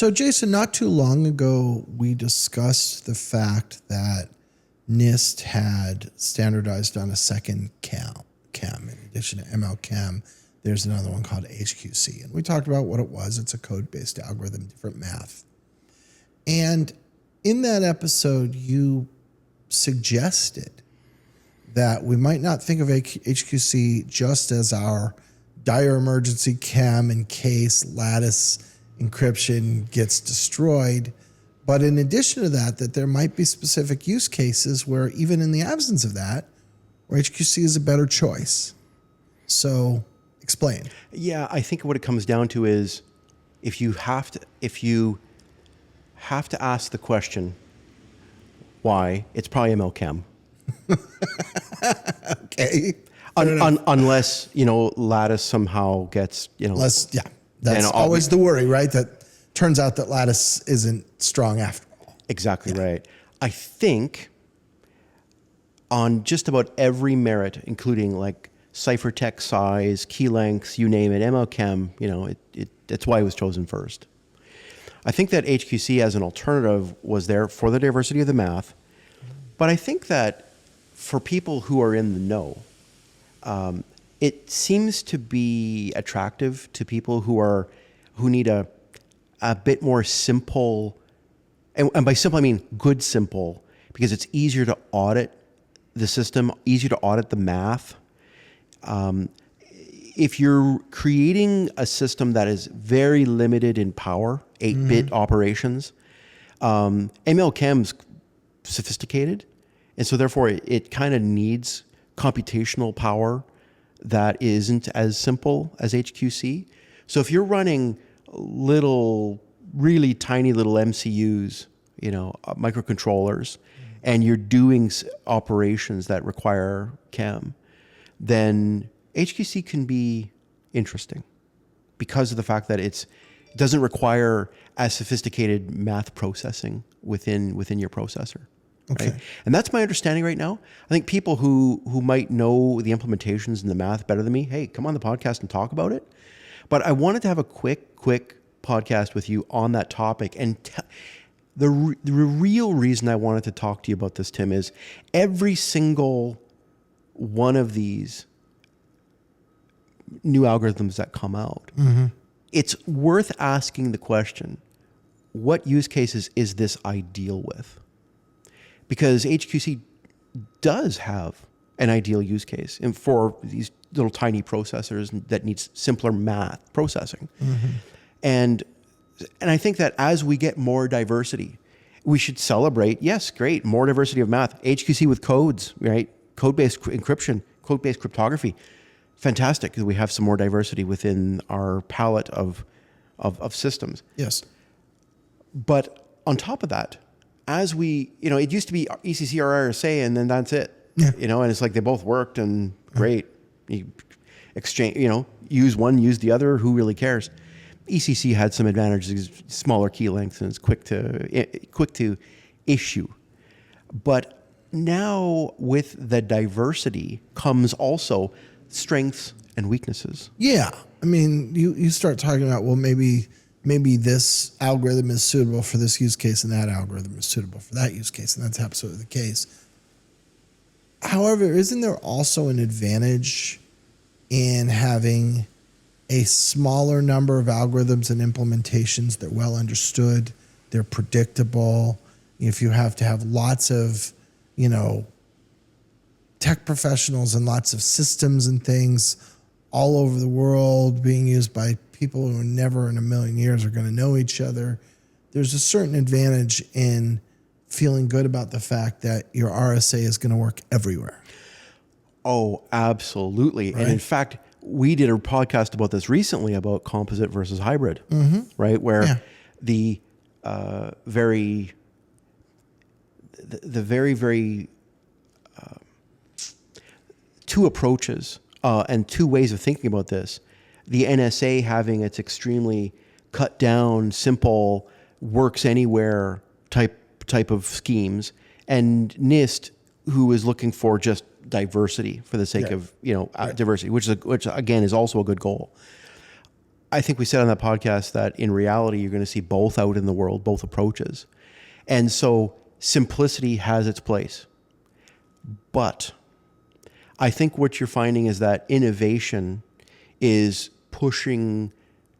So, Jason, not too long ago, we discussed the fact that NIST had standardized on a second KEM. In addition to ML-KEM, there's another one called HQC. And we talked about what it was. It's a code-based algorithm, different math. And in that episode, you suggested that we might not think of HQC just as our dire emergency KEM in case lattice encryption gets destroyed. But in addition to that, that there might be specific use cases where even in the absence of that, where HQC is a better choice. So explain. Yeah, I think what it comes down to is if you have to ask the question why, it's probably ML-KEM. Okay. Unless, lattice somehow gets, That's always the worry, right? That turns out that lattice isn't strong after all. Exactly right. I think on just about every merit, including like ciphertext size, key lengths, you name it, ML-KEM, that's why it was chosen first. I think that HQC as an alternative was there for the diversity of the math, but I think that for people who are in the know, it seems to be attractive to people who need a bit more simple, and by simple I mean good simple, because it's easier to audit the system, easier to audit the math. If you're creating a system that is very limited in power, 8-bit operations, ML-KEM's sophisticated, and so therefore it kind of needs computational power that isn't as simple as HQC. So if you're running really tiny little MCUs, microcontrollers, and you're doing operations that require KEM, then HQC can be interesting because of the fact that it doesn't require as sophisticated math processing within your processor. Okay. Right? And that's my understanding right now. I think people who might know the implementations and the math better than me, hey, come on the podcast and talk about it. But I wanted to have a quick podcast with you on that topic. And the real reason I wanted to talk to you about this, Tim, is every single one of these new algorithms that come out, it's worth asking the question, what use cases is this ideal with? Because HQC does have an ideal use case and for these little tiny processors that needs simpler math processing. And I think that as we get more diversity, we should celebrate, yes, great, more diversity of math. HQC with codes, right? Code-based encryption, code-based cryptography. Fantastic that we have some more diversity within our palette of systems. Yes. But on top of that, as we, it used to be ECC or RSA and then that's it. Yeah. And it's like they both worked and great. You exchange, use one, use the other, who really cares? ECC had some advantages, smaller key lengths, and it's quick to issue. But now with the diversity comes also strengths and weaknesses. Yeah. I mean, you start talking about, well, maybe this algorithm is suitable for this use case and that algorithm is suitable for that use case, and that's absolutely the case. However, isn't there also an advantage in having a smaller number of algorithms and implementations that are well understood, they're predictable? If you have to have lots of, tech professionals and lots of systems and things all over the world being used by people who never in a million years are going to know each other, there's a certain advantage in feeling good about the fact that your RSA is going to work everywhere. Oh, absolutely. Right? And in fact, we did a podcast about this recently about composite versus hybrid, right? Where the very two approaches and two ways of thinking about this. The NSA having its extremely cut down, simple, works anywhere type of schemes, and NIST, who is looking for just diversity for the sake of diversity, which again is also a good goal. I think we said on that podcast that in reality, you're going to see both out in the world, both approaches. And so simplicity has its place. But I think what you're finding is that innovation is pushing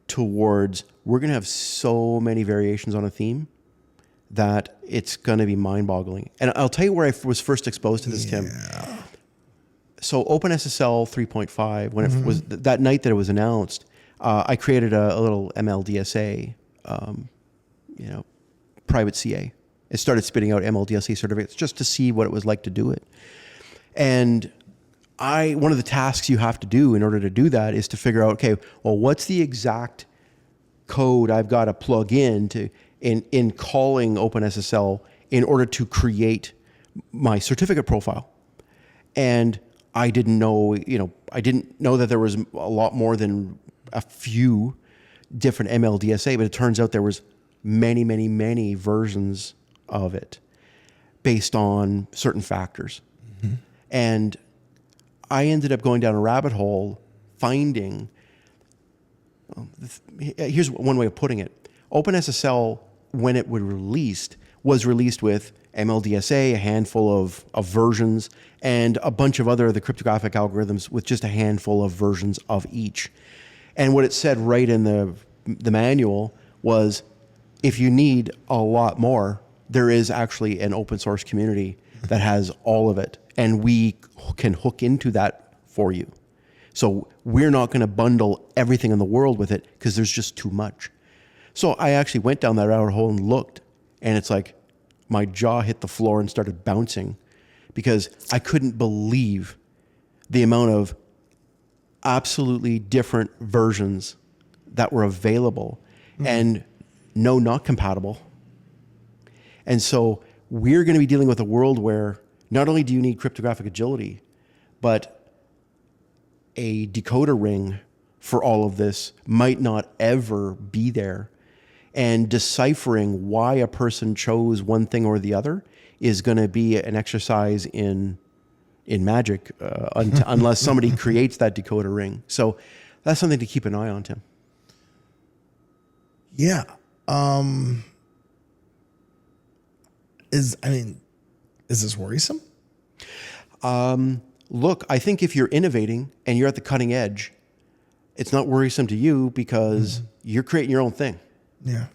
towards, we're going to have so many variations on a theme that it's going to be mind-boggling. And I'll tell you where I was first exposed to this, Tim. So OpenSSL 3.5, when it was that night that it was announced, I created a little ML-DSA, private CA. It started spitting out ML-DSA certificates just to see what it was like to do it. And one of the tasks you have to do in order to do that is to figure out, okay, well, what's the exact code I've got to plug in calling OpenSSL in order to create my certificate profile. And I didn't know that there was a lot more than a few different ML-DSA, but it turns out there was many, many, many versions of it based on certain factors. Mm-hmm. And I ended up going down a rabbit hole finding, here's one way of putting it. OpenSSL, when it was released with ML-DSA, a handful of versions, and a bunch of other the cryptographic algorithms with just a handful of versions of each. And what it said right in the manual was, if you need a lot more, there is actually an open source community that has all of it, and we can hook into that for you. So we're not going to bundle everything in the world with it because there's just too much. So I actually went down that rabbit hole and looked, and it's like my jaw hit the floor and started bouncing because I couldn't believe the amount of absolutely different versions that were available and no, not compatible. And so we're going to be dealing with a world where not only do you need cryptographic agility, but a decoder ring for all of this might not ever be there. And deciphering why a person chose one thing or the other is going to be an exercise in magic unless somebody creates that decoder ring. So that's something to keep an eye on, Tim. Yeah. Is this worrisome? Look, I think if you're innovating and you're at the cutting edge, it's not worrisome to you because you're creating your own thing. Yeah.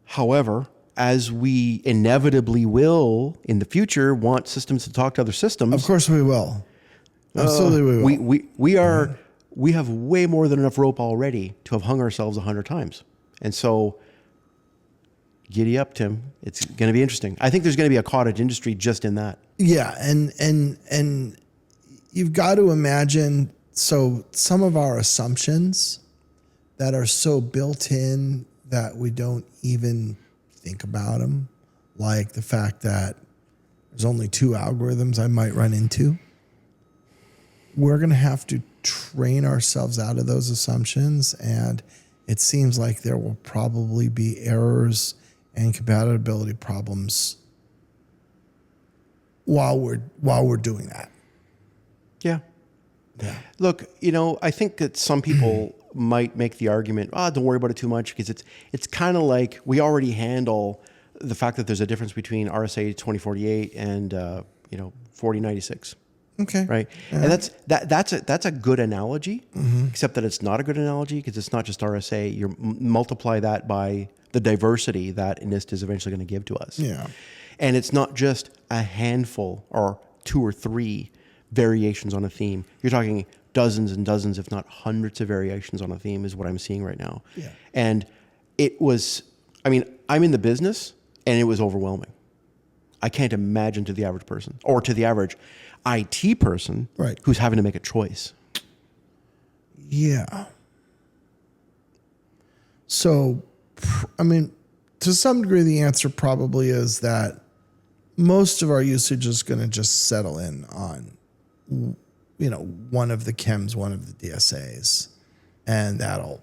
However, as we inevitably will in the future want systems to talk to other systems. Of course we will. Absolutely we will. We have way more than enough rope already to have hung ourselves 100 times. And so giddy up, Tim. It's going to be interesting. I think there's going to be a cottage industry just in that. Yeah, and you've got to imagine, so some of our assumptions that are so built in that we don't even think about them, like the fact that there's only 2 algorithms I might run into. We're going to have to train ourselves out of those assumptions, and it seems like there will probably be errors and compatibility problems while we're doing that. Yeah. Yeah. Look, I think that some people might make the argument, don't worry about it too much, because it's kind of like we already handle the fact that there's a difference between RSA 2048 and 4096. Okay. Right. Yeah. And that's a good analogy, except that it's not a good analogy because it's not just RSA. You multiply that by the diversity that NIST is eventually going to give to us. Yeah. And it's not just a handful or 2 or 3 variations on a theme. You're talking dozens and dozens, if not hundreds of variations on a theme is what I'm seeing right now. Yeah. And I'm in the business and it was overwhelming. I can't imagine to the average person or to the average IT person who's having to make a choice. Yeah. So, to some degree, the answer probably is that most of our usage is going to just settle in on, one of the KEMs, one of the DSAs. And that'll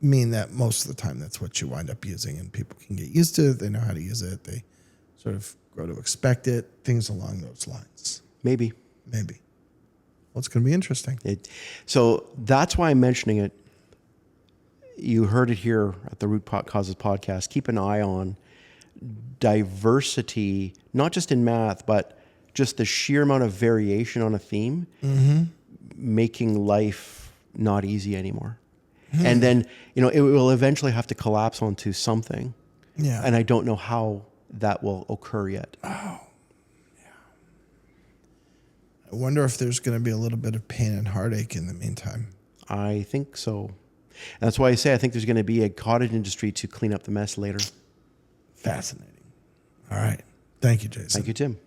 mean that most of the time that's what you wind up using, and people can get used to it. They know how to use it. They sort of grow to expect it, things along those lines. Maybe. Well, it's going to be interesting. So that's why I'm mentioning it. you heard it here at the Root Causes podcast. Keep an eye on diversity, not just in math, but just the sheer amount of variation on a theme, making life not easy anymore. And then, it will eventually have to collapse onto something. Yeah. And I don't know how that will occur yet. Oh, yeah. I wonder if there's going to be a little bit of pain and heartache in the meantime. I think so. And that's why I say I think there's going to be a cottage industry to clean up the mess later. Fascinating. All right. Thank you, Jason. Thank you, Tim.